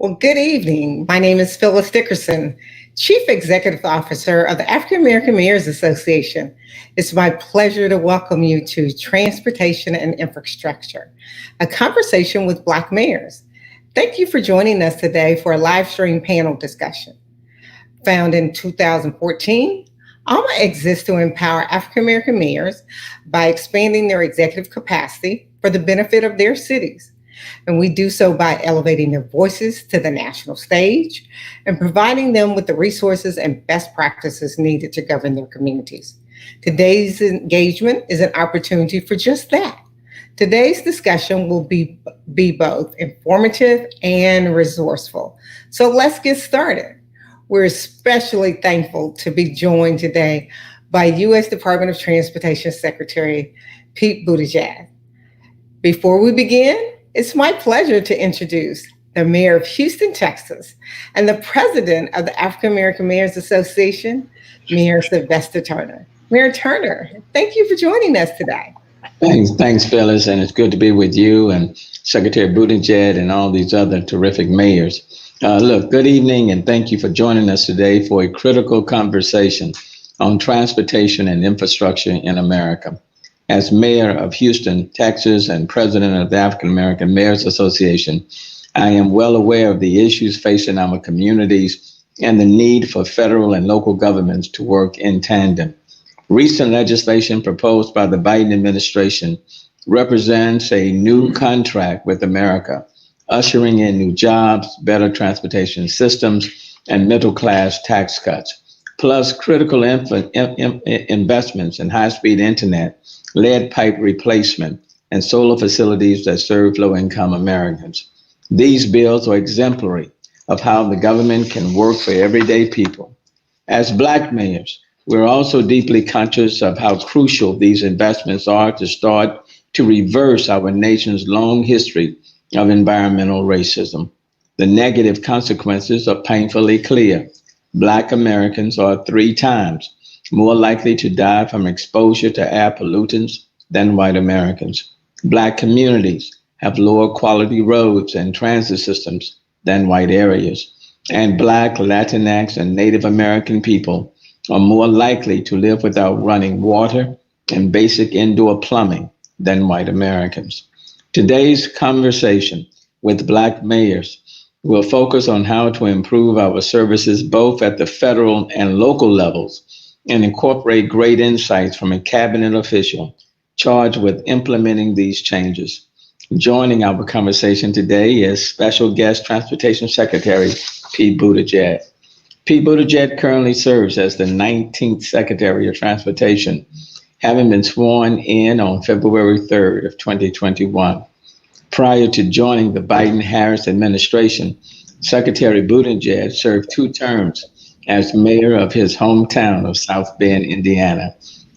Well, good evening. My name is Phyllis Dickerson, Chief Executive Officer of the African American Mayors Association. It's my pleasure to welcome you to Transportation and Infrastructure, a conversation with Black mayors. Thank you for joining us today for a live stream panel discussion. Found in 2014, Aama exists to empower African American mayors by expanding their executive capacity for the benefit of their cities. And we do so by elevating their voices to the national stage and providing them with the resources and best practices needed to govern their communities. Today's engagement is an opportunity for just that. Today's discussion will be both informative and resourceful. So let's get started. We're especially thankful to be joined today by U.S. Department of Transportation Secretary Pete Buttigieg. Before we begin, it's my pleasure to introduce the Mayor of Houston, Texas, and the President of the African American Mayors Association, Mayor Sylvester Turner. Mayor Turner, thank you for joining us today. Thanks, Phyllis, and it's good to be with you and Secretary Buttigieg and all these other terrific mayors. Good evening, and thank you for joining us today for a critical conversation on transportation and infrastructure in America. As mayor of Houston, Texas, and president of the African American Mayors Association, I am well aware of the issues facing our communities and the need for federal and local governments to work in tandem. Recent legislation proposed by the Biden administration represents a new contract with America, ushering in new jobs, better transportation systems, and middle-class tax cuts, plus critical investments in high-speed internet, lead pipe replacement, and solar facilities that serve low-income Americans. These bills are exemplary of how the government can work for everyday people. As Black mayors, we're also deeply conscious of how crucial these investments are to start to reverse our nation's long history of environmental racism. The negative consequences are painfully clear. Black Americans are 3 times more likely to die from exposure to air pollutants than white Americans. Black communities have lower quality roads and transit systems than white areas. And Black, Latinx, and Native American people are more likely to live without running water and basic indoor plumbing than white Americans. Today's conversation with Black mayors will focus on how to improve our services both at the federal and local levels and incorporate great insights from a cabinet official charged with implementing these changes. Joining our conversation today is Special Guest Transportation Secretary Pete Buttigieg. Pete Buttigieg currently serves as the 19th Secretary of Transportation, having been sworn in on February 3rd of 2021. Prior to joining the Biden-Harris administration, Secretary Buttigieg served 2 terms as mayor of his hometown of South Bend, Indiana.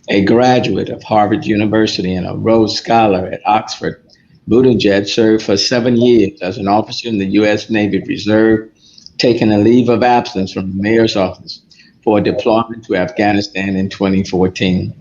A graduate of Harvard University and a Rhodes Scholar at Oxford, Buttigieg served for 7 years as an officer in the U.S. Navy Reserve, taking a leave of absence from the mayor's office for a deployment to Afghanistan in 2014.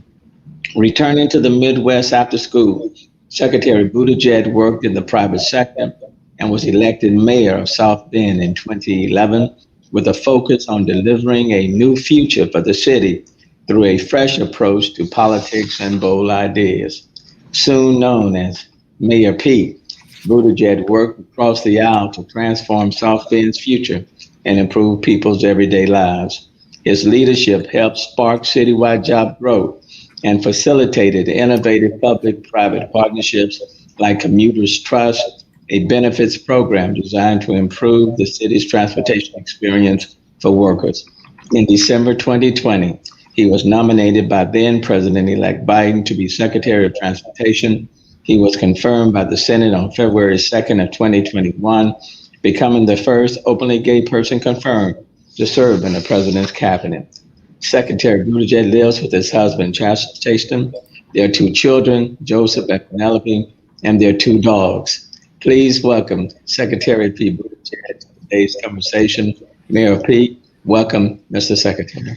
Returning to the Midwest after school, Secretary Buttigieg worked in the private sector and was elected mayor of South Bend in 2011 with a focus on delivering a new future for the city through a fresh approach to politics and bold ideas. Soon known as Mayor Pete, Buttigieg worked across the aisle to transform South Bend's future and improve people's everyday lives. His leadership helped spark citywide job growth and facilitated innovative public-private partnerships like Commuters Trust, a benefits program designed to improve the city's transportation experience for workers. In December 2020, he was nominated by then President-elect Biden to be Secretary of Transportation. He was confirmed by the Senate on February 2nd of 2021, becoming the first openly gay person confirmed to serve in the president's cabinet. Secretary Buttigieg lives with his husband, Chasten, their 2 children, Joseph and Penelope, and their 2 dogs. Please welcome Secretary Pete Buttigieg to today's conversation. Mayor Pete, welcome, Mr. Secretary.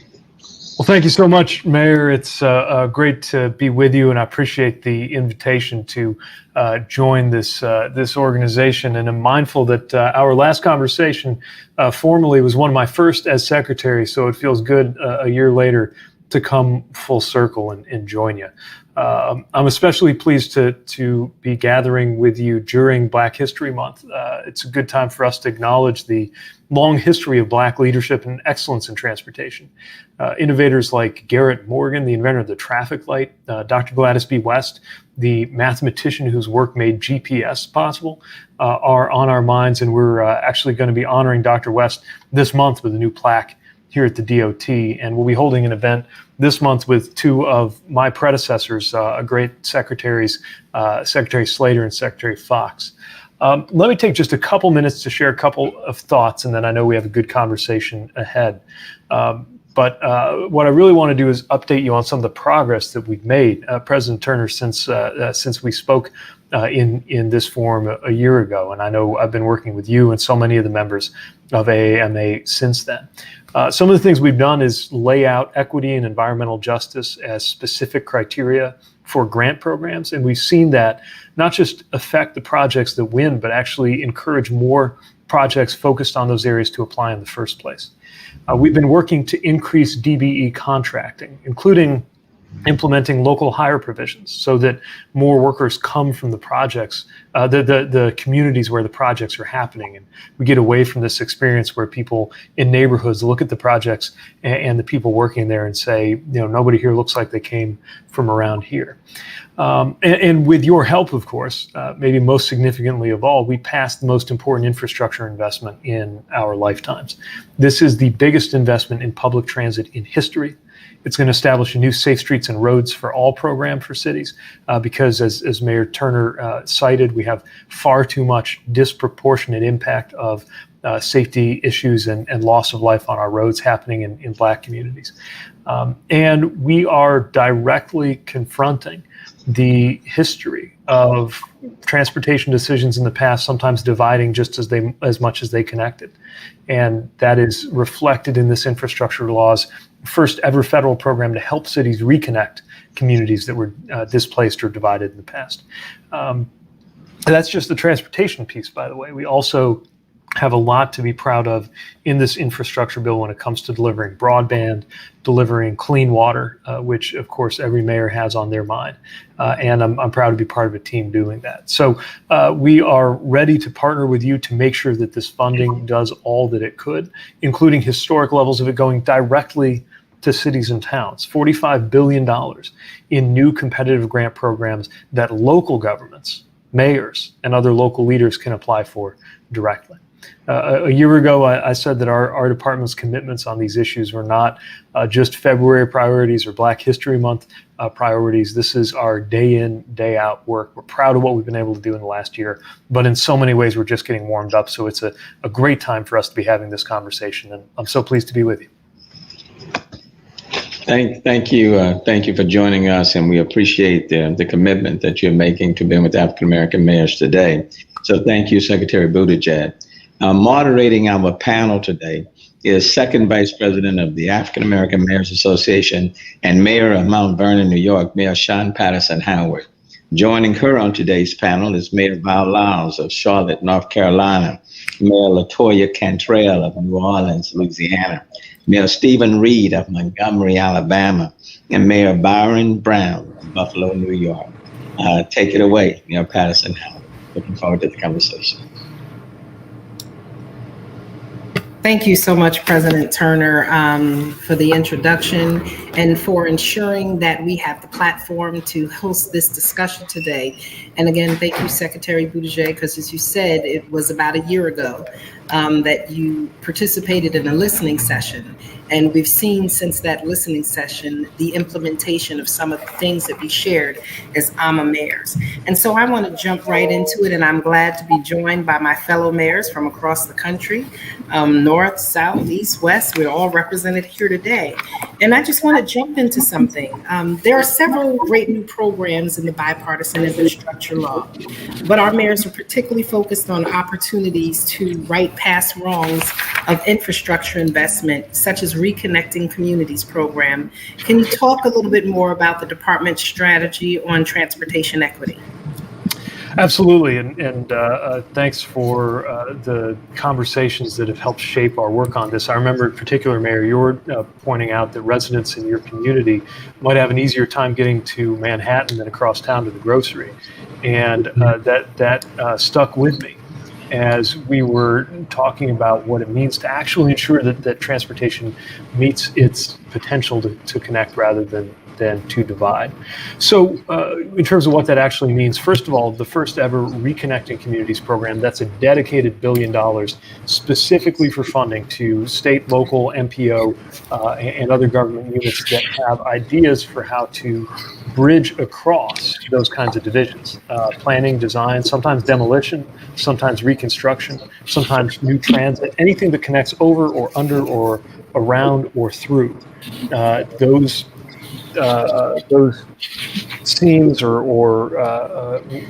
Well, thank you so much, Mayor. It's great to be with you, and I appreciate the invitation to join this organization. And I'm mindful that our last conversation formally was one of my first as secretary, so it feels good a year later to come full circle and join you. I'm especially pleased to be gathering with you during Black History Month. It's a good time for us to acknowledge the long history of Black leadership and excellence in transportation. Innovators like Garrett Morgan, the inventor of the traffic light, Dr. Gladys B. West, the mathematician whose work made GPS possible, are on our minds, and we're actually going to be honoring Dr. West this month with a new plaque here at the DOT, and we'll be holding an event this month with two of my predecessors, great secretaries, Secretary Slater and Secretary Fox. Let me take just a couple minutes to share a couple of thoughts, and then I know we have a good conversation ahead. But what I really want to do is update you on some of the progress that we've made, President Turner, since we spoke in this forum a year ago. And I know I've been working with you and so many of the members of AAMA since then. Some of the things we've done is lay out equity and environmental justice as specific criteria for grant programs. And we've seen that not just affect the projects that win, but actually encourage more projects focused on those areas to apply in the first place. We've been working to increase DBE contracting, including implementing local hire provisions so that more workers come from the projects, the communities where the projects are happening. And we get away from this experience where people in neighborhoods look at the projects and the people working there and say, nobody here looks like they came from around here. And with your help, of course, maybe most significantly of all, we passed the most important infrastructure investment in our lifetimes. This is the biggest investment in public transit in history. It's going to establish a new Safe Streets and Roads for All program for cities because, as Mayor Turner cited, we have far too much disproportionate impact of safety issues and loss of life on our roads happening in Black communities. And we are directly confronting the history of transportation decisions in the past, sometimes dividing just as much as they connected. And that is reflected in this infrastructure law's first ever federal program to help cities reconnect communities that were displaced or divided in the past. That's just the transportation piece, by the way. We also have a lot to be proud of in this infrastructure bill when it comes to delivering broadband, delivering clean water, which of course every mayor has on their mind. And I'm proud to be part of a team doing that. So we are ready to partner with you to make sure that this funding does all that it could, including historic levels of it going directly to cities and towns, $45 billion in new competitive grant programs that local governments, mayors, and other local leaders can apply for directly. A year ago, I said that our department's commitments on these issues were not just February priorities or Black History Month priorities. This is our day in, day out work. We're proud of what we've been able to do in the last year, but in so many ways, we're just getting warmed up. So it's a great time for us to be having this conversation, and I'm so pleased to be with you. Thank you. Thank you for joining us, and we appreciate the commitment that you're making to being with African American mayors today. So thank you, Secretary Buttigieg. Moderating our panel today is Second Vice President of the African American Mayors Association and Mayor of Mount Vernon, New York, Mayor Sean Patterson Howard. Joining her on today's panel is Mayor Val Lyles of Charlotte, North Carolina, Mayor Latoya Cantrell of New Orleans, Louisiana, Mayor Stephen Reed of Montgomery, Alabama, and Mayor Byron Brown of Buffalo, New York. Take it away, Mayor Patterson Howard. Looking forward to the conversation. Thank you so much, President Turner, for the introduction and for ensuring that we have the platform to host this discussion today. And again, thank you, Secretary Buttigieg, because as you said, it was about a year ago that you participated in a listening session. And we've seen since that listening session, the implementation of some of the things that we shared as Aama mayors. And so I want to jump right into it, and I'm glad to be joined by my fellow mayors from across the country, North North, South, East, West. We're all represented here today. And I just want to jump into something. There are several great new programs in the bipartisan infrastructure law, but our mayors are particularly focused on opportunities to right past wrongs of infrastructure investment, such as Reconnecting Communities program. Can you talk a little bit more about the department's strategy on transportation equity? Absolutely, and thanks for the conversations that have helped shape our work on this. I remember in particular, Mayor, you were pointing out that residents in your community might have an easier time getting to Manhattan than across town to the grocery, and that stuck with me as we were talking about what it means to actually ensure that transportation meets its potential to connect rather than to divide. So in terms of what that actually means, first of all, the first ever Reconnecting Communities program, that's a dedicated $1 billion specifically for funding to state, local, MPO, and other government units that have ideas for how to bridge across those kinds of divisions, planning, design, sometimes demolition, sometimes reconstruction, sometimes new transit, anything that connects over or under or around or through those seams or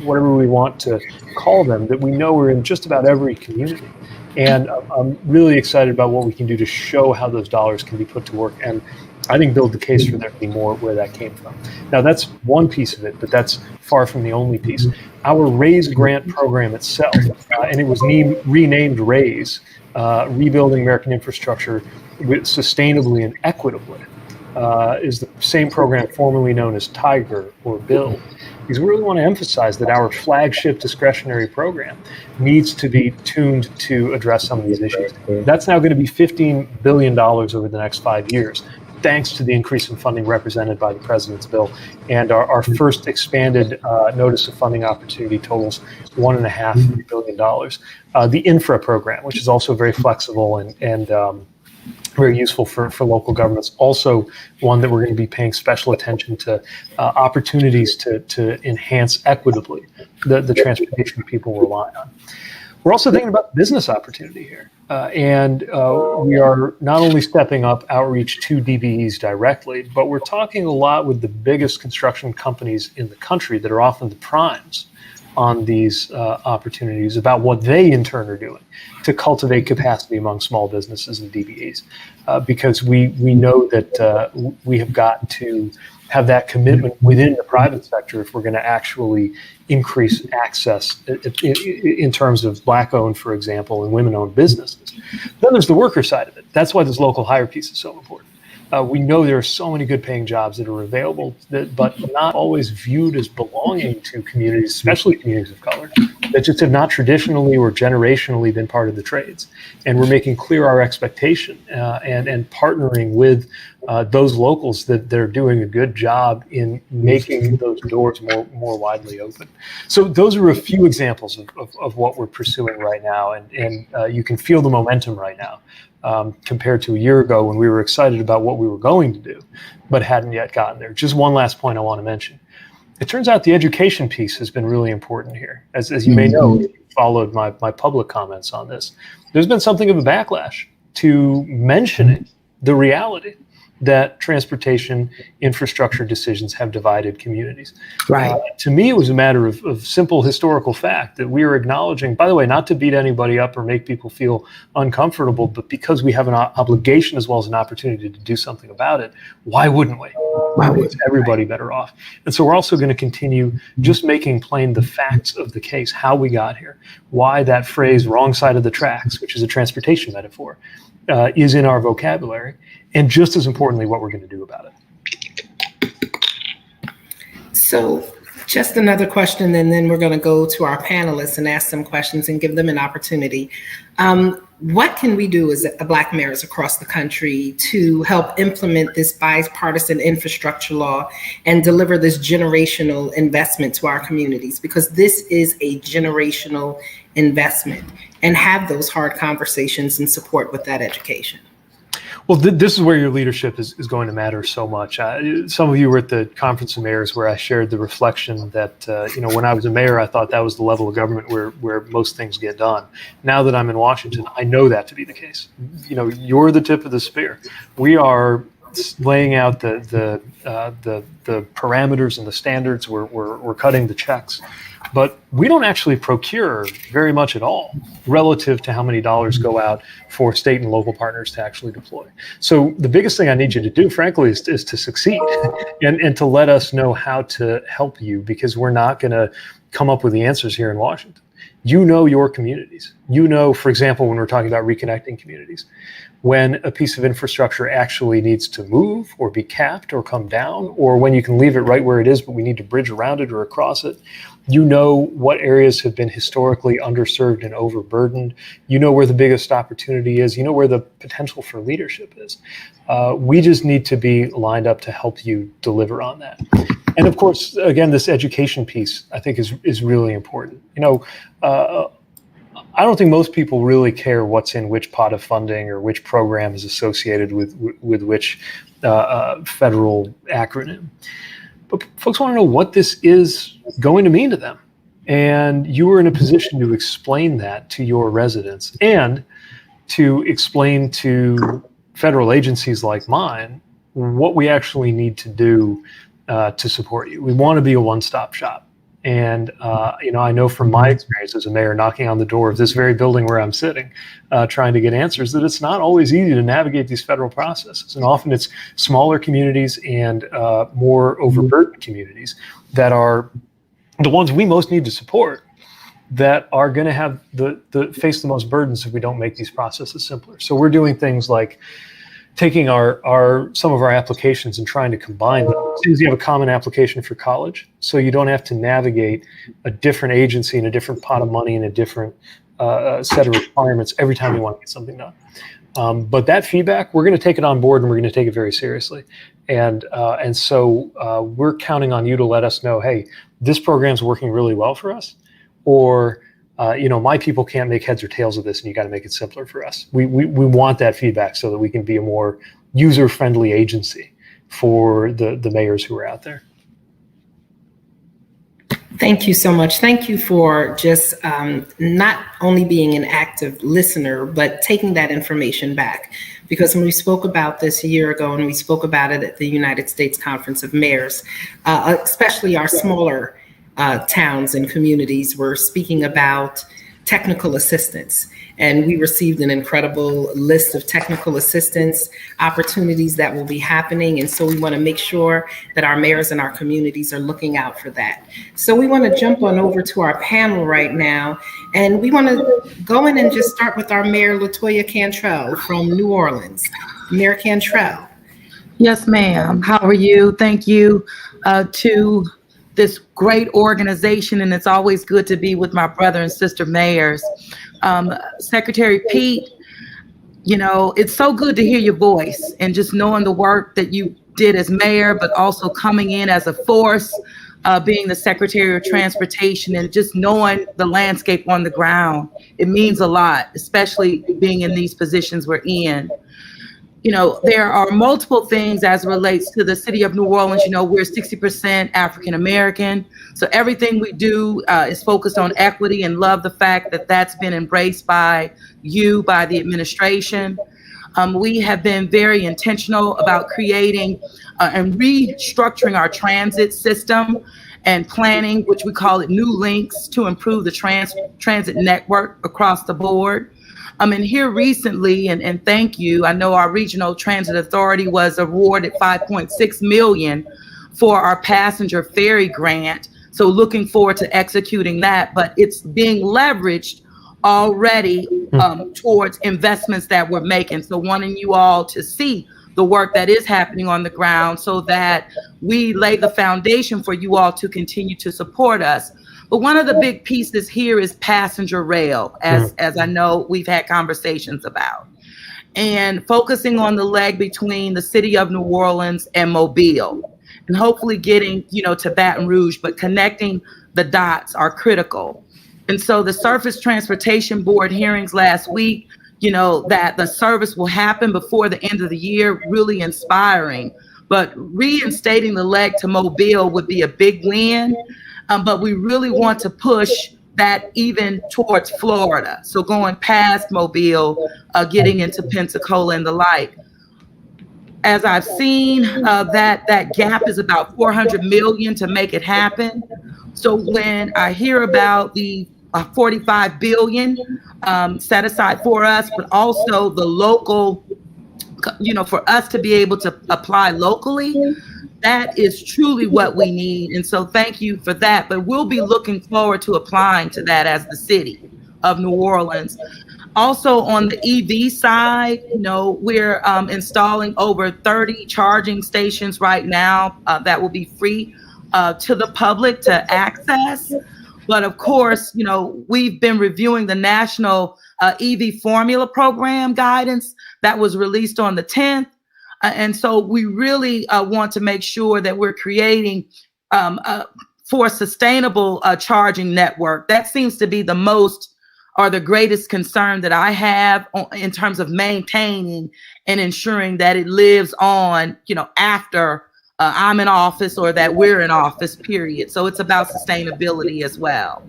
whatever we want to call them that we know are in just about every community. And I'm really excited about what we can do to show how those dollars can be put to work and I think build the case for there to be more where that came from. Now that's one piece of it, but that's far from the only piece. Our RAISE grant program itself, and it was renamed RAISE, Rebuilding American Infrastructure Sustainably and Equitably, is the same program formerly known as Tiger or Build. Because we really want to emphasize that our flagship discretionary program needs to be tuned to address some of these issues. That's now going to be $15 billion over the next 5 years, thanks to the increase in funding represented by the President's bill. And our first expanded notice of funding opportunity totals $1.5 billion. The infra program, which is also very flexible and very useful for local governments. Also one that we're going to be paying special attention to opportunities to enhance equitably the transportation people rely on. We're also thinking about business opportunity here. And we are not only stepping up outreach to DBEs directly, but we're talking a lot with the biggest construction companies in the country that are often the primes on these opportunities about what they in turn are doing to cultivate capacity among small businesses and DBEs, because we know that we have got to have that commitment within the private sector if we're going to actually increase access in terms of Black-owned, for example, and women-owned businesses. Then there's the worker side of it. That's why this local hire piece is so important. We know there are so many good paying jobs that are available, but not always viewed as belonging to communities, especially communities of color, that just have not traditionally or generationally been part of the trades. And we're making clear our expectation and partnering with those locals that they're doing a good job in making those doors more widely open. So those are a few examples of what we're pursuing right now. And you can feel the momentum right now. Compared to a year ago when we were excited about what we were going to do, but hadn't yet gotten there. Just one last point I want to mention. It turns out the education piece has been really important here. As you may know, if you followed my public comments on this, there's been something of a backlash to mentioning the reality that transportation infrastructure decisions have divided communities. Right. To me, it was a matter of simple historical fact that we are acknowledging, by the way, not to beat anybody up or make people feel uncomfortable, but because we have an obligation as well as an opportunity to do something about it, why wouldn't we? Why would everybody better off? And so we're also going to continue just making plain the facts of the case, how we got here, why that phrase wrong side of the tracks, which is a transportation metaphor, is in our vocabulary, and just as importantly, what we're going to do about it. So just another question, and then we're going to go to our panelists and ask them questions and give them an opportunity. What can we do as Black mayors across the country to help implement this bipartisan infrastructure law and deliver this generational investment to our communities? Because this is a generational investment, and have those hard conversations and support with that education. Well, this is where your leadership is going to matter so much. Some of you were at the Conference of Mayors where I shared the reflection that, when I was a mayor, I thought that was the level of government where most things get done. Now that I'm in Washington, I know that to be the case. You're the tip of the spear. We are laying out the parameters and the standards. We're cutting the checks. But we don't actually procure very much at all relative to how many dollars go out for state and local partners to actually deploy. So the biggest thing I need you to do, frankly, is to succeed and to let us know how to help you, because we're not going to come up with the answers here in Washington. You know your communities. For example, when we're talking about reconnecting communities, when a piece of infrastructure actually needs to move or be capped or come down, or when you can leave it right where it is, but we need to bridge around it or across it, what areas have been historically underserved and overburdened. Where the biggest opportunity is. Where the potential for leadership is. We just need to be lined up to help you deliver on that. And of course, again, this education piece, I think, is really important. I don't think most people really care what's in which pot of funding or which program is associated with which federal acronym. But folks want to know what this is going to mean to them. And you are in a position to explain that to your residents and to explain to federal agencies like mine what we actually need to do to support you. We want to be a one-stop shop. And, I know from my experience as a mayor knocking on the door of this very building where I'm sitting, trying to get answers, that it's not always easy to navigate these federal processes. And often it's smaller communities and more overburdened communities that are the ones we most need to support, that are going to have face the most burdens if we don't make these processes simpler. So we're doing things like taking some of our applications and trying to combine them. As soon as you have a common application for college, so you don't have to navigate a different agency and a different pot of money and a different set of requirements every time you want to get something done. But that feedback, we're going to take it on board and we're going to take it very seriously. And so we're counting on you to let us know, hey, this program's working really well for us, or my people can't make heads or tails of this, and you got to make it simpler for us. We want that feedback so that we can be a more user-friendly agency for the mayors who are out there. Thank you so much. Thank you for just not only being an active listener, but taking that information back. Because when we spoke about this a year ago, and we spoke about it at the United States Conference of Mayors, especially our smaller towns and communities, were speaking about technical assistance. And we received an incredible list of technical assistance opportunities that will be happening. And so we want to make sure that our mayors and our communities are looking out for that. So we want to jump on over to our panel right now. And we want to go in and just start with our Mayor, Latoya Cantrell from New Orleans. Mayor Cantrell. Yes, ma'am. How are you? Thank you to this great organization, and it's always good to be with my brother and sister mayors. Secretary Pete, it's so good to hear your voice and just knowing the work that you did as mayor, but also coming in as a force, being the Secretary of Transportation, and just knowing the landscape on the ground. It means a lot, especially being in these positions we're in. There are multiple things as it relates to the city of New Orleans. We're 60% African American. So everything we do is focused on equity, and love the fact that that's been embraced by you, by the administration. We have been very intentional about creating and restructuring our transit system and planning, which we call it New Links, to improve the transit network across the board. And here recently, and thank you, I know our Regional Transit Authority was awarded $5.6 million for our passenger ferry grant. So looking forward to executing that, but it's being leveraged already towards investments that we're making. So wanting you all to see the work that is happening on the ground so that we lay the foundation for you all to continue to support us. But one of the big pieces here is passenger rail, as I know we've had conversations about, and focusing on the leg between the city of New Orleans and Mobile, and hopefully getting, to Baton Rouge, but connecting the dots are critical. And so the Surface Transportation Board hearings last week, that the service will happen before the end of the year, really inspiring. But reinstating the leg to Mobile would be a big win. But we really want to push that even towards Florida. So going past Mobile, getting into Pensacola and the like. As I've seen, that gap is about $400 million to make it happen. So when I hear about the $45 billion set aside for us, but also the local, for us to be able to apply locally, that is truly what we need. And so thank you for that. But we'll be looking forward to applying to that as the city of New Orleans. Also on the EV side, we're installing over 30 charging stations right now that will be free to the public to access. But of course, we've been reviewing the National EV Formula Program guidance that was released on the 10th. And so we really want to make sure that we're creating for a sustainable charging network. That seems to be the most or the greatest concern that I have in terms of maintaining and ensuring that it lives on, after I'm in office or that we're in office, period. So it's about sustainability as well.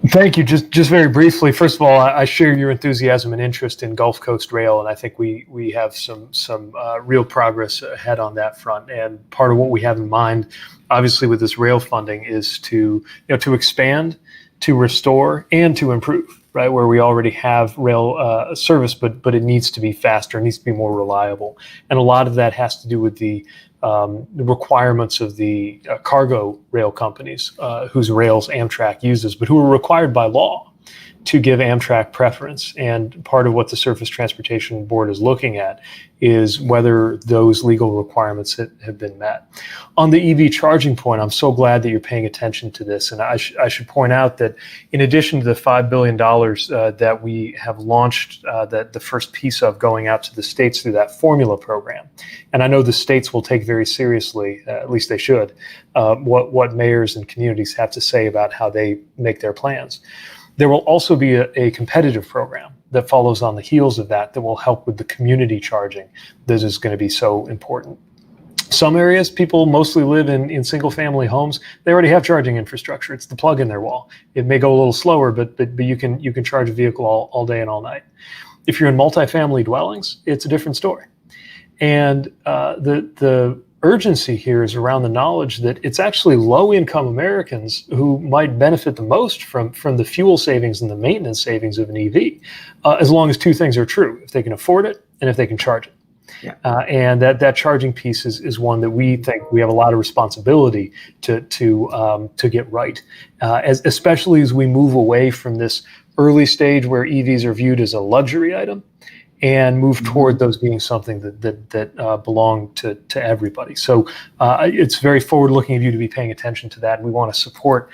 Thank you. Just very briefly, first of all, I share your enthusiasm and interest in Gulf Coast Rail, and I think we have some real progress ahead on that front. And part of what we have in mind, obviously, with this rail funding is to expand, to restore, and to improve, right? Where we already have rail service, but it needs to be faster, it needs to be more reliable. And a lot of that has to do with the requirements of the cargo rail companies whose rails Amtrak uses, but who are required by law to give Amtrak preference. And part of what the Surface Transportation Board is looking at is whether those legal requirements have been met. On the EV charging point, I'm so glad that you're paying attention to this. And I should point out that in addition to the $5 billion that we have launched, that the first piece of going out to the states through that formula program, and I know the states will take very seriously, at least they should, what mayors and communities have to say about how they make their plans. There will also be a competitive program that follows on the heels of that will help with the community charging that is going to be so important. Some areas, people mostly live in single family homes. They already have charging infrastructure. It's the plug in their wall. It may go a little slower, but you can charge a vehicle all day and all night. If you're in multifamily dwellings, it's a different story. And the urgency here is around the knowledge that it's actually low-income Americans who might benefit the most from the fuel savings and the maintenance savings of an EV, as long as two things are true: if they can afford it and if they can charge it. Yeah. And that charging piece is one that we think we have a lot of responsibility to get right, especially as we move away from this early stage where EVs are viewed as a luxury item, and move toward those being something that belong to everybody. So it's very forward-looking of you to be paying attention to that. And we want to support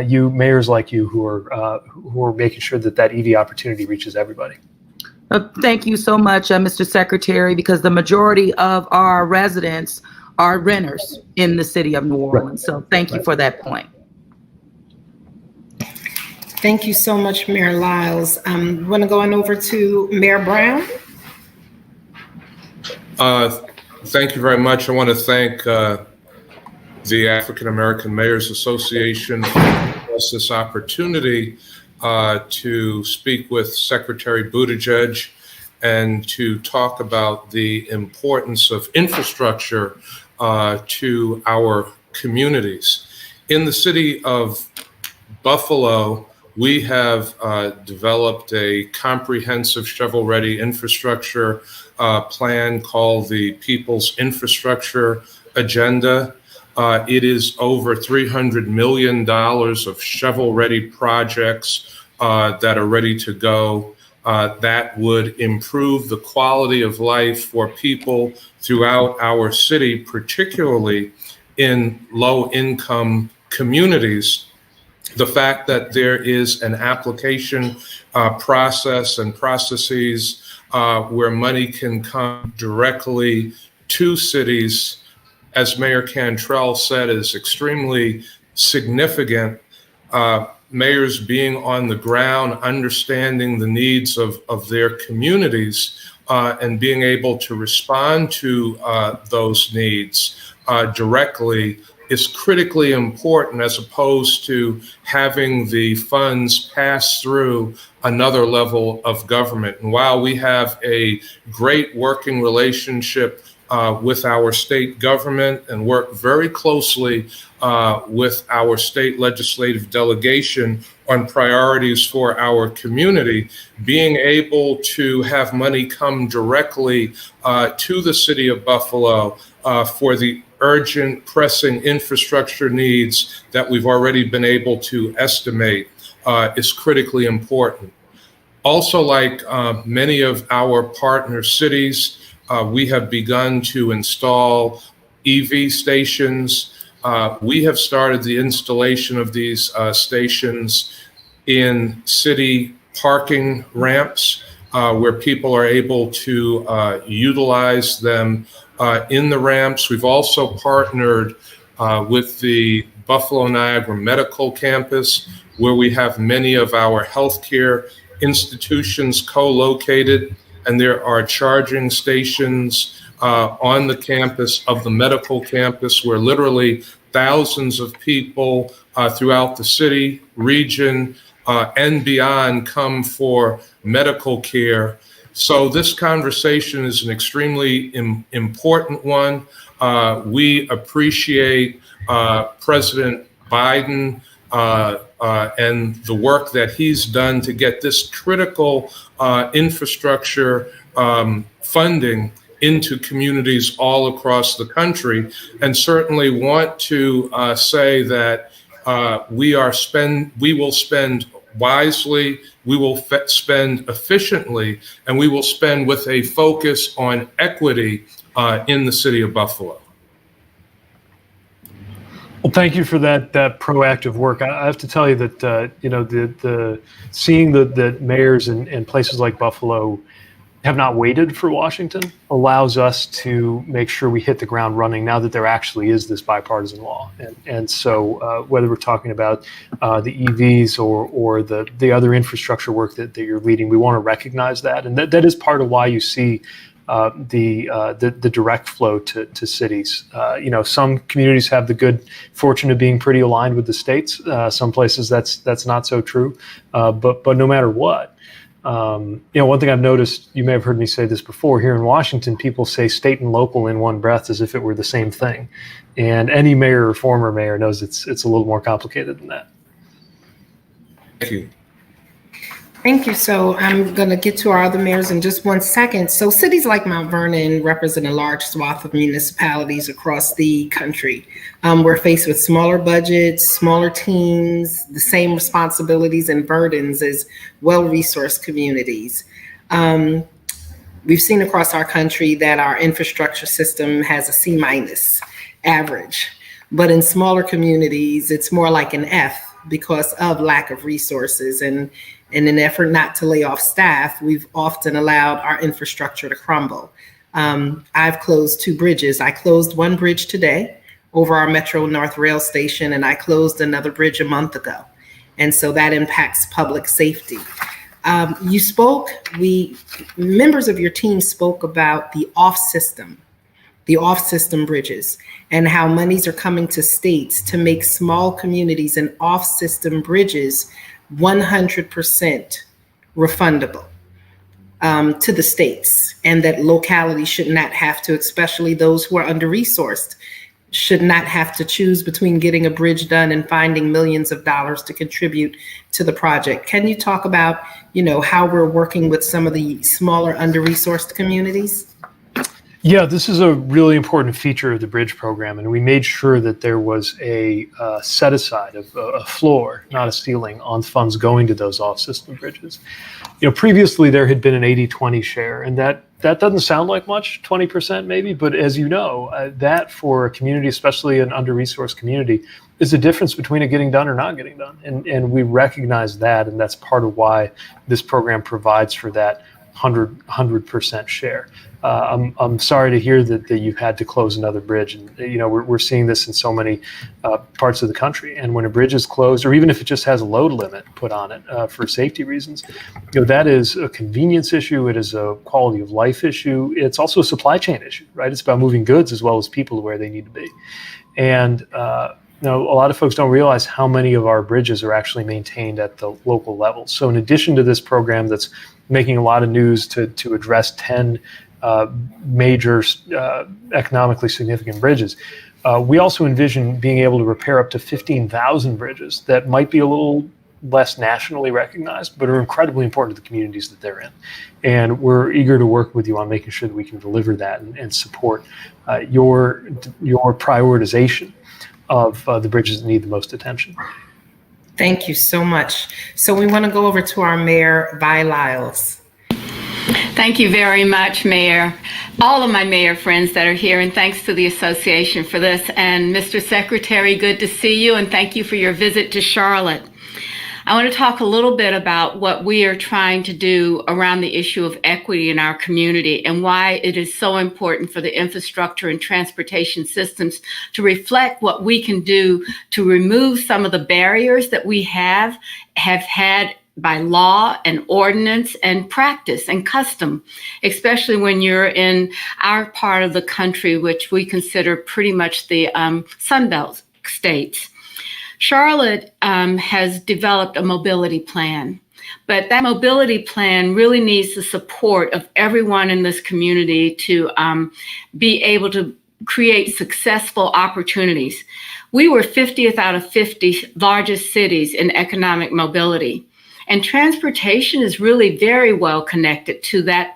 you, mayors like you, who are making sure that EV opportunity reaches everybody. Thank you so much, Mr. Secretary, because the majority of our residents are renters in the city of New Orleans. So thank you for that point. Thank you so much, Mayor Lyles. I'm going to go on over to Mayor Brown. Thank you very much. I want to thank the African American Mayors Association for giving us this opportunity to speak with Secretary Buttigieg and to talk about the importance of infrastructure to our communities. In the city of Buffalo, we have developed a comprehensive shovel-ready infrastructure plan called the People's Infrastructure Agenda. It is over $300 million of shovel-ready projects that are ready to go that would improve the quality of life for people throughout our city, particularly in low-income communities. The fact that there is an application process and processes where money can come directly to cities, as Mayor Cantrell said, is extremely significant. mayors being on the ground, understanding the needs of their communities, and being able to respond to those needs directly is critically important, as opposed to having the funds pass through another level of government. And while we have a great working relationship with our state government and work very closely with our state legislative delegation on priorities for our community, being able to have money come directly to the city of Buffalo for the urgent, pressing infrastructure needs that we've already been able to estimate is critically important. Also, like many of our partner cities, we have begun to install EV stations. We have started the installation of these stations in city parking ramps where people are able to utilize them in the ramps. We've also partnered with the Buffalo Niagara Medical Campus, where we have many of our healthcare institutions co-located, and there are charging stations on the campus of the medical campus where literally thousands of people throughout the city, region, and beyond come for medical care. So this conversation is an extremely important one. We appreciate President Biden and the work that he's done to get this critical infrastructure funding into communities all across the country, and certainly want to say that we will spend wisely, we will spend efficiently, and we will spend with a focus on equity in the city of Buffalo. Well, thank you for that proactive work. I have to tell you that the seeing that mayors in places like Buffalo have not waited for Washington allows us to make sure we hit the ground running now that there actually is this bipartisan law. And so whether we're talking about the EVs or the other infrastructure work that you're leading, we want to recognize that. And that is part of why you see the direct flow to cities. Some communities have the good fortune of being pretty aligned with the states. Some places that's not so true. But no matter what, one thing I've noticed, you may have heard me say this before, here in Washington, people say state and local in one breath as if it were the same thing. And any mayor or former mayor knows it's a little more complicated than that. Thank you. Thank you. So I'm going to get to our other mayors in just 1 second. So cities like Mount Vernon represent a large swath of municipalities across the country. We're faced with smaller budgets, smaller teams, the same responsibilities and burdens as well-resourced communities. We've seen across our country that our infrastructure system has a C- average, but in smaller communities, it's more like an F because of lack of resources. And in an effort not to lay off staff, we've often allowed our infrastructure to crumble. I've closed 2 bridges. I closed one bridge today over our Metro North rail station, and I closed another bridge a month ago. And so that impacts public safety. Members of your team spoke about the off-system bridges and how monies are coming to states to make small communities and off-system bridges 100% refundable to the states, and that localities should not have to, especially those who are under-resourced, should not have to choose between getting a bridge done and finding millions of dollars to contribute to the project. Can you talk about, how we're working with some of the smaller under-resourced communities? Yeah, this is a really important feature of the bridge program, and we made sure that there was a set aside of a floor, not a ceiling, on funds going to those off-system bridges. Previously there had been an 80-20 share, and that doesn't sound like much, 20% maybe, but as you know, that for a community, especially an under-resourced community, is the difference between it getting done or not getting done. And we recognize that, and that's part of why this program provides for that 100% share. I'm sorry to hear that you've had to close another bridge, and we're seeing this in so many parts of the country. And when a bridge is closed, or even if it just has a load limit put on it for safety reasons, that is a convenience issue. It is a quality of life issue. It's also a supply chain issue, right? It's about moving goods as well as people to where they need to be. And a lot of folks don't realize how many of our bridges are actually maintained at the local level. So in addition to this program that's making a lot of news to address 10 major economically significant bridges, we also envision being able to repair up to 15,000 bridges that might be a little less nationally recognized, but are incredibly important to the communities that they're in. And we're eager to work with you on making sure that we can deliver that and support your prioritization of the bridges that need the most attention. Thank you so much. So we want to go over to our Mayor, Vi Lyles. Thank you very much, Mayor. All of my mayor friends that are here, and thanks to the association for this. And Mr. Secretary, good to see you, and thank you for your visit to Charlotte. I want to talk a little bit about what we are trying to do around the issue of equity in our community and why it is so important for the infrastructure and transportation systems to reflect what we can do to remove some of the barriers that we have had by law and ordinance and practice and custom, especially when you're in our part of the country, which we consider pretty much the Sun Belt states. Charlotte has developed a mobility plan, but that mobility plan really needs the support of everyone in this community to be able to create successful opportunities. We were 50th out of 50 largest cities in economic mobility, and transportation is really very well connected to that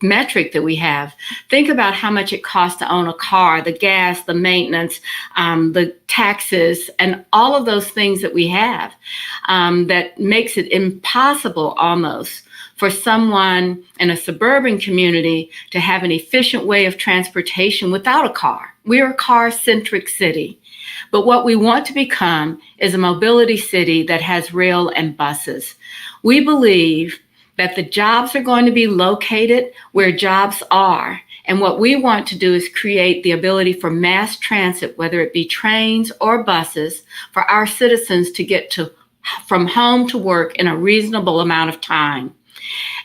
metric that we have. Think about how much it costs to own a car, the gas, the maintenance, the taxes, and all of those things that we have that makes it impossible almost for someone in a suburban community to have an efficient way of transportation without a car. We're a car-centric city. But what we want to become is a mobility city that has rail and buses. We believe that the jobs are going to be located where jobs are. And what we want to do is create the ability for mass transit, whether it be trains or buses, for our citizens to get from home to work in a reasonable amount of time.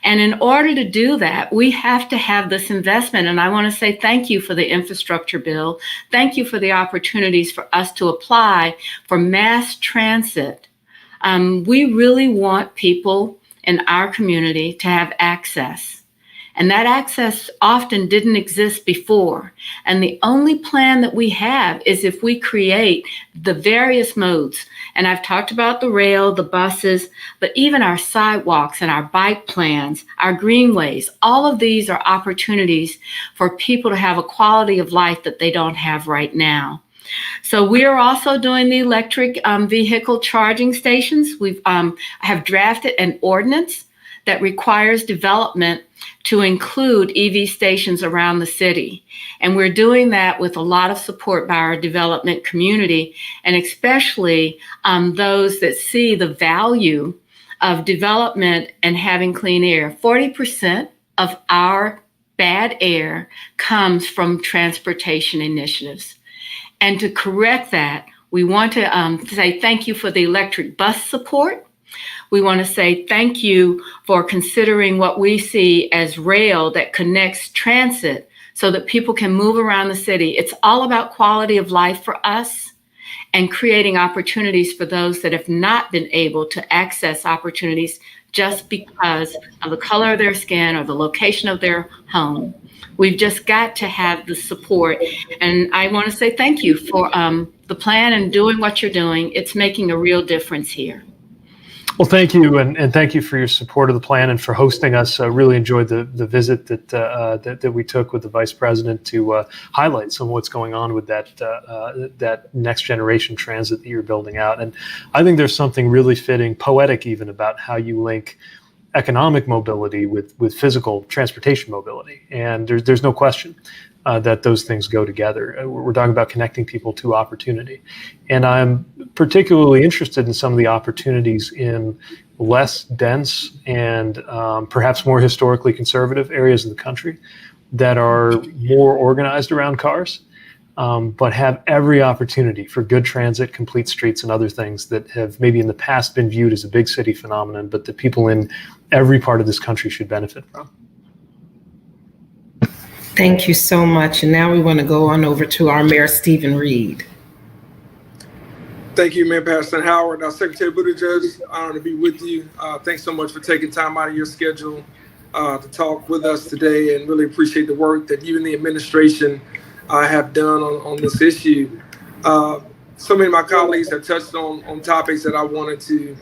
And in order to do that, we have to have this investment. And I want to say thank you for the infrastructure bill. Thank you for the opportunities for us to apply for mass transit. We really want people in our community to have access. And that access often didn't exist before. And the only plan that we have is if we create the various modes. And I've talked about the rail, the buses, but even our sidewalks and our bike plans, our greenways, all of these are opportunities for people to have a quality of life that they don't have right now. So we are also doing the electric vehicle charging stations. We have drafted an ordinance that requires development to include EV stations around the city. And we're doing that with a lot of support by our development community, and especially those that see the value of development and having clean air. 40% of our bad air comes from transportation initiatives. And to correct that, we want to say thank you for the electric bus support. We want to say thank you for considering what we see as rail that connects transit so that people can move around the city. It's all about quality of life for us and creating opportunities for those that have not been able to access opportunities just because of the color of their skin or the location of their home. We've just got to have the support. And I want to say thank you for the plan and doing what you're doing. It's making a real difference here. Well, thank you, and thank you for your support of the plan and for hosting us. I really enjoyed the visit that we took with the Vice President to highlight some of what's going on with that next generation transit that you're building out. And I think there's something really fitting, poetic even, about how you link economic mobility with physical transportation mobility. And there's no question that those things go together. We're talking about connecting people to opportunity. And I'm particularly interested in some of the opportunities in less dense and perhaps more historically conservative areas of the country that are more organized around cars, but have every opportunity for good transit, complete streets, and other things that have maybe in the past been viewed as a big city phenomenon, but that people in every part of this country should benefit from. Thank you so much. And now we want to go on over to our Mayor, Stephen Reed. Thank you, Mayor Patterson Howard. Secretary Buttigieg, honored to be with you. Thanks so much for taking time out of your schedule to talk with us today, and really appreciate the work that you and the administration have done on this issue. So many of my colleagues have touched on topics that I wanted to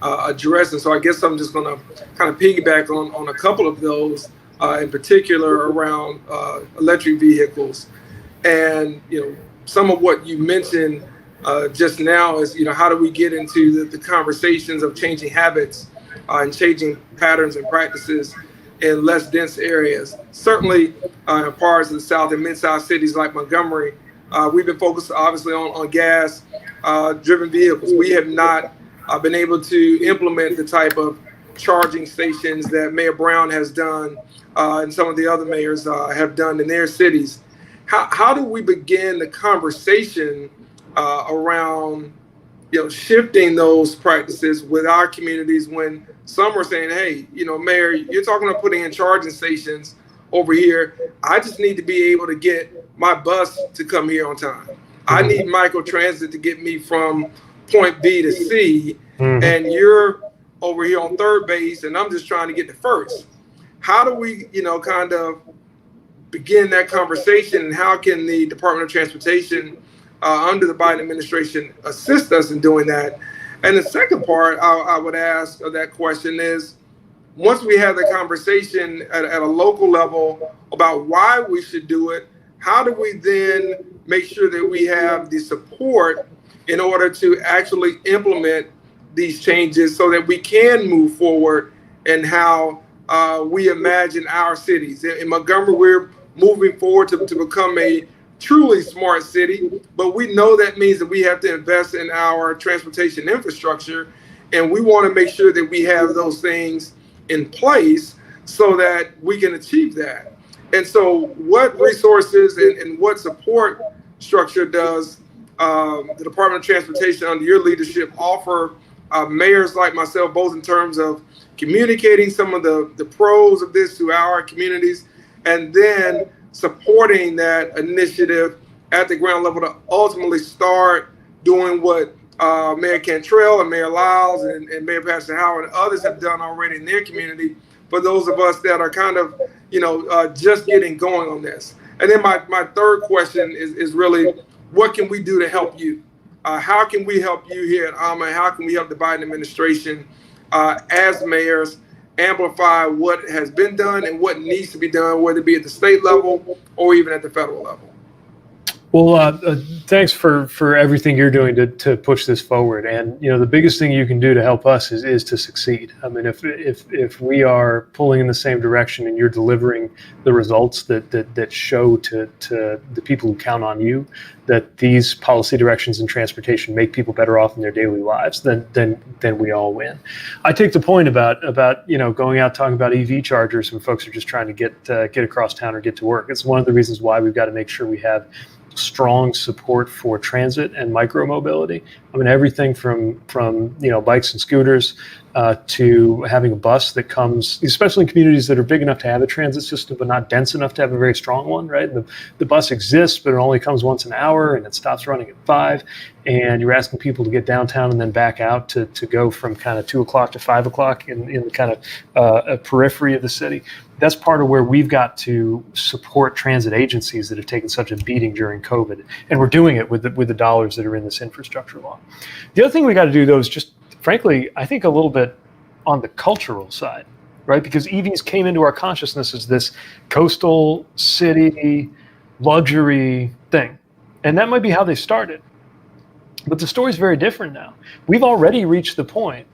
address, and so I guess I'm just going to kind of piggyback on a couple of those, in particular around electric vehicles. And some of what you mentioned just now is how do we get into the conversations of changing habits and changing patterns and practices in less dense areas. Certainly in parts of the South and mid-sized cities like Montgomery, we've been focused obviously on gas driven vehicles. We have not been able to implement the type of charging stations that Mayor Brown has done and some of the other mayors have done in their cities. How do we begin the conversation around shifting those practices with our communities when some are saying, hey, Mayor, you're talking about putting in charging stations over here. I just need to be able to get my bus to come here on time. I need microtransit to get me from point B to C, and you're over here on third base and I'm just trying to get to first. How do we, kind of begin that conversation, and how can the Department of Transportation under the Biden administration assist us in doing that? And the second part I would ask of that question is, once we have the conversation at a local level about why we should do it, how do we then make sure that we have the support in order to actually implement these changes so that we can move forward in how we imagine our cities? In Montgomery, we're moving forward to become a truly smart city, but we know that means that we have to invest in our transportation infrastructure, and we want to make sure that we have those things in place so that we can achieve that. And so what resources and what support structure does the Department of Transportation under your leadership offer mayors like myself, both in terms of communicating some of the pros of this to our communities, and then supporting that initiative at the ground level to ultimately start doing what Mayor Cantrell and Mayor Lyles and Mayor Patterson Howard and others have done already in their community, for those of us that are kind of, just getting going on this. And then my third question is really, what can we do to help you? How can we help you here at Aama? How can we help the Biden administration as mayors amplify what has been done and what needs to be done, whether it be at the state level or even at the federal level? Well, thanks for everything you're doing to push this forward. And the biggest thing you can do to help us is to succeed. I mean, if we are pulling in the same direction and you're delivering the results that show to the people who count on you that these policy directions in transportation make people better off in their daily lives, then we all win. I take the point about going out talking about EV chargers when folks are just trying to get across town or get to work. It's one of the reasons why we've got to make sure we have strong support for transit and micromobility. I mean, everything from bikes and scooters to having a bus that comes, especially in communities that are big enough to have a transit system but not dense enough to have a very strong one, right? The bus exists, but it only comes once an hour and it stops running at 5. And you're asking people to get downtown and then back out to go from kind of 2 o'clock to 5 o'clock in the kind of a periphery of the city. That's part of where we've got to support transit agencies that have taken such a beating during COVID. And we're doing it with the dollars that are in this infrastructure law. The other thing we got to do, though, is just, frankly, I think a little bit on the cultural side, right? Because EVs came into our consciousness as this coastal city luxury thing. And that might be how they started. But the story's very different now. We've already reached the point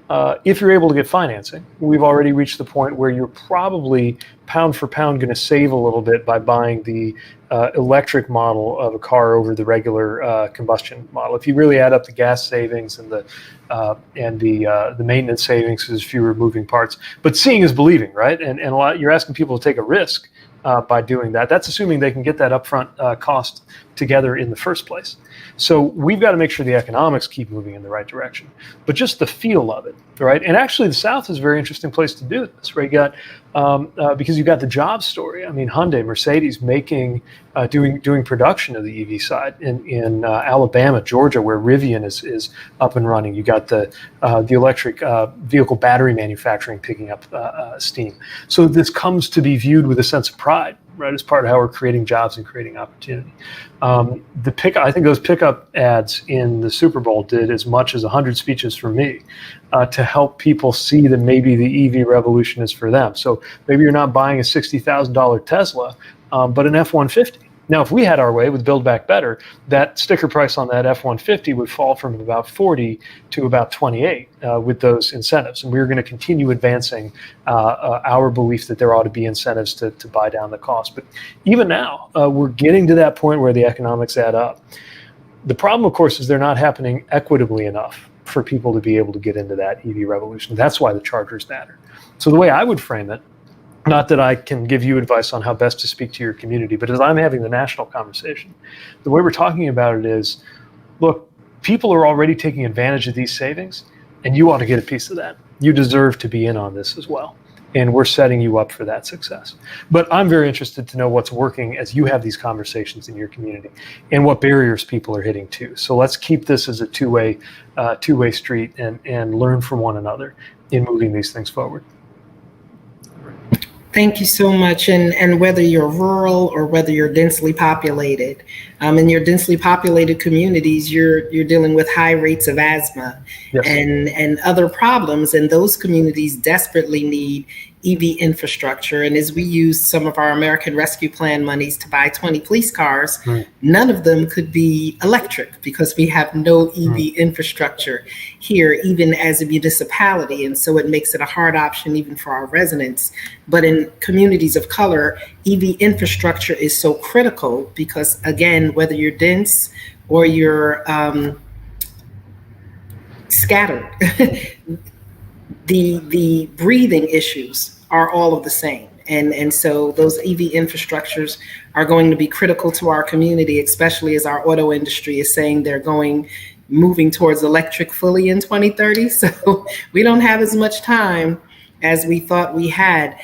if you're able to get financing, we've already reached the point where you're probably pound for pound going to save a little bit by buying the electric model of a car over the regular combustion model. If you really add up the gas savings and the maintenance savings, there's fewer moving parts. But seeing is believing, right? And a lot, you're asking people to take a risk by doing that. That's assuming they can get that upfront cost together in the first place. So we've got to make sure the economics keep moving in the right direction, but just the feel of it, right? And actually, the South is a very interesting place to do this, right? You got because you've got the job story. I mean, Hyundai, Mercedes making doing production of the EV side in Alabama, Georgia, where Rivian is up and running. You got the electric vehicle battery manufacturing picking up steam. So this comes to be viewed with a sense of pride, right, as part of how we're creating jobs and creating opportunity. I think those pickup ads in the Super Bowl did as much as 100 speeches from me to help people see that maybe the EV revolution is for them. So maybe you're not buying a $60,000 Tesla, but an F-150. Now, if we had our way with Build Back Better, that sticker price on that F-150 would fall from about 40 to about 28 with those incentives. And we're going to continue advancing our belief that there ought to be incentives to buy down the cost. But even now, we're getting to that point where the economics add up. The problem, of course, is they're not happening equitably enough for people to be able to get into that EV revolution. That's why the chargers matter. So the way I would frame it, not that I can give you advice on how best to speak to your community, but as I'm having the national conversation, the way we're talking about it is, look, people are already taking advantage of these savings, and you ought to get a piece of that. You deserve to be in on this as well. And we're setting you up for that success. But I'm very interested to know what's working as you have these conversations in your community and what barriers people are hitting too. So let's keep this as a two-way street and learn from one another in moving these things forward. Thank you so much. And whether you're rural or whether you're densely populated, in your densely populated communities, you're dealing with high rates of asthma. Yes. and other problems. And those communities desperately need EV infrastructure. And as we use some of our American Rescue Plan monies to buy 20 police cars, none of them could be electric because we have no EV infrastructure here, even as a municipality. And so it makes it a hard option even for our residents. But in communities of color, EV infrastructure is so critical because, again, whether you're dense or you're scattered, the breathing issues are all of the same. And so those EV infrastructures are going to be critical to our community, especially as our auto industry is saying they're moving towards electric fully in 2030. So we don't have as much time as we thought we had.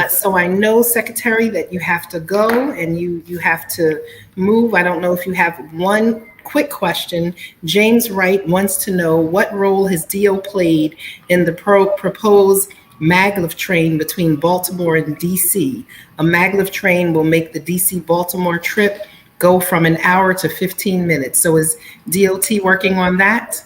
So I know, Secretary, that you have to go and you have to move. I don't know if you have one quick question. James Wright wants to know what role has DO played in the proposed maglev train between Baltimore and DC. A maglev train will make the DC-Baltimore trip go from an hour to 15 minutes. So is DOT working on that?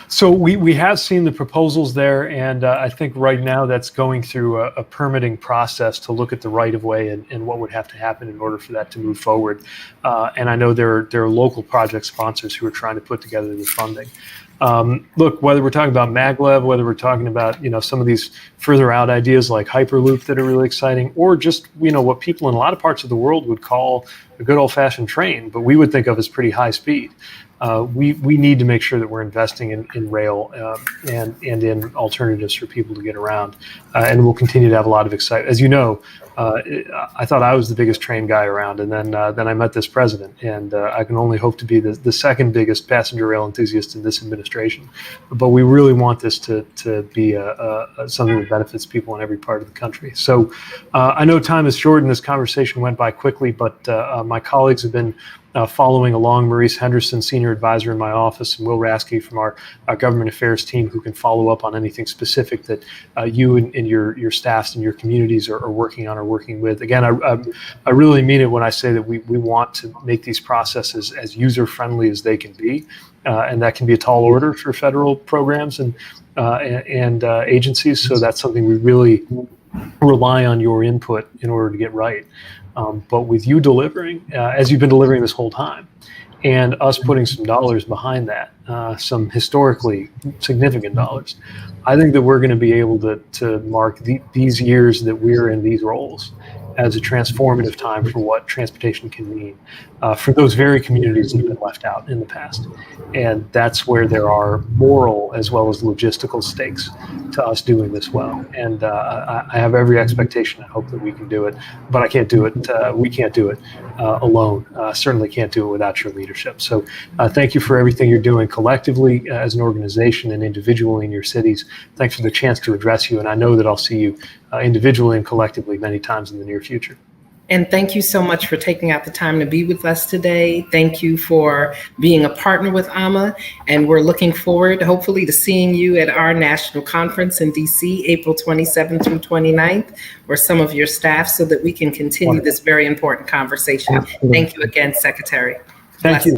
So we have seen the proposals there, and I think right now that's going through a permitting process to look at the right-of-way and what would have to happen in order for that to move forward. And I know there are local project sponsors who are trying to put together the funding. Look, whether we're talking about maglev, whether we're talking about some of these further out ideas like Hyperloop that are really exciting, or just what people in a lot of parts of the world would call a good old-fashioned train, but we would think of as pretty high speed. We need to make sure that we're investing in rail and in alternatives for people to get around, and we'll continue to have a lot of excitement. As you know, I thought I was the biggest train guy around, and then I met this president, and I can only hope to be the second biggest passenger rail enthusiast in this administration. But we really want this to be something that benefits people in every part of the country. So I know time is short, and this conversation went by quickly, but my colleagues have been following along. Maurice Henderson, senior advisor in my office, and Will Rasky from our government affairs team, who can follow up on anything specific that you and your staffs and your communities are working on or working with. Again, I really mean it when I say that we want to make these processes as user-friendly as they can be, and that can be a tall order for federal programs and agencies. So that's something we really rely on your input in order to get right. But with you delivering, as you've been delivering this whole time, and us putting some dollars behind that, some historically significant dollars, I think that we're going to be able to mark these years that we're in these roles as a transformative time for what transportation can mean for those very communities that have been left out in the past. And that's where there are moral as well as logistical stakes to us doing this well. And I have every expectation and hope that we can do it, but I can't do it. We can't do it alone. Certainly can't do it without your leadership. So thank you for everything you're doing collectively as an organization and individually in your cities. Thanks for the chance to address you. And I know that I'll see you individually and collectively many times in the near future. And thank you so much for taking out the time to be with us today. Thank you for being a partner with Aama. And we're looking forward, hopefully, to seeing you at our national conference in DC, April 27th through 29th, or some of your staff, so that we can continue this very important conversation. Absolutely. Thank you again, Secretary. Thank you.